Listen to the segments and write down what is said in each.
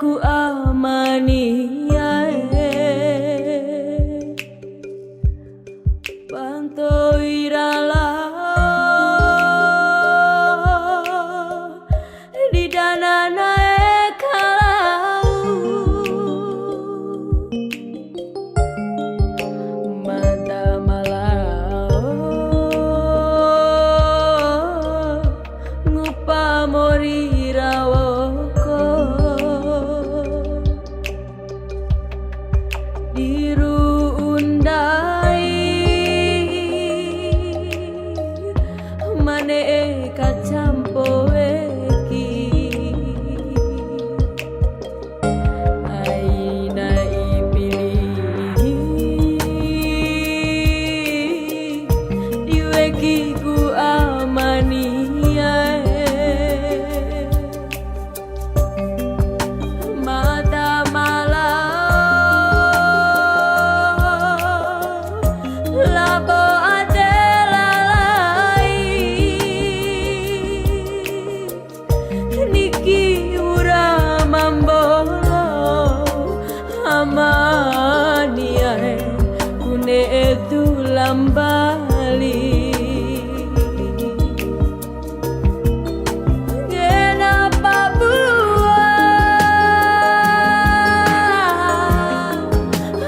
ku amani Banto irala di dana naik kalau mata malau ngupa mori rawoko diru undai mane kacampo eki aina ipili diweki ku amani mata malau labo amaniae kune etu lambali kenapa buang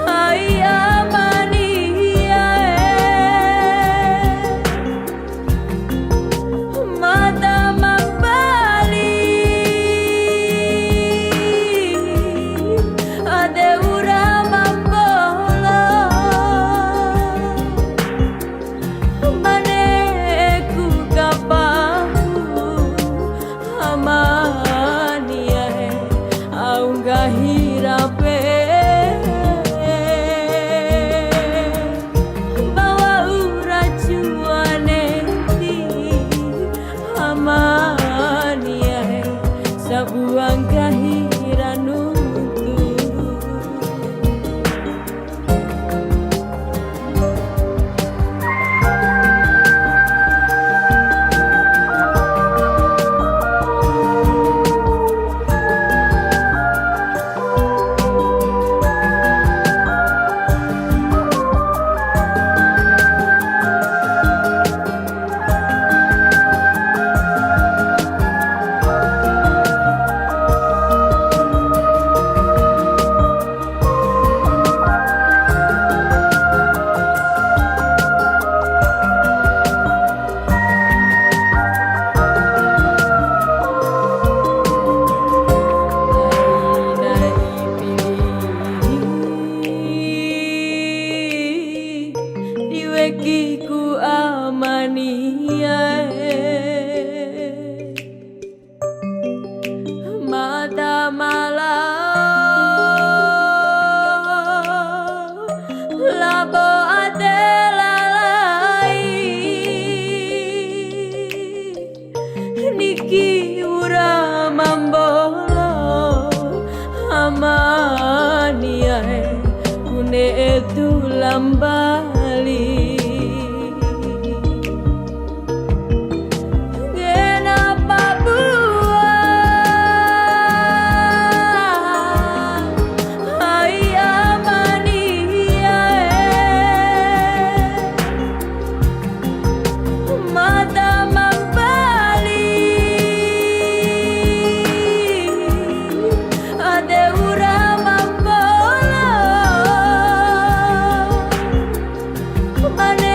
hai amaniae mata mambali ade hirape bawa uracuane di amania sabuang kahiran ku amania mata malau labo adelai niki ura mambolo amania kune etu lambali Mane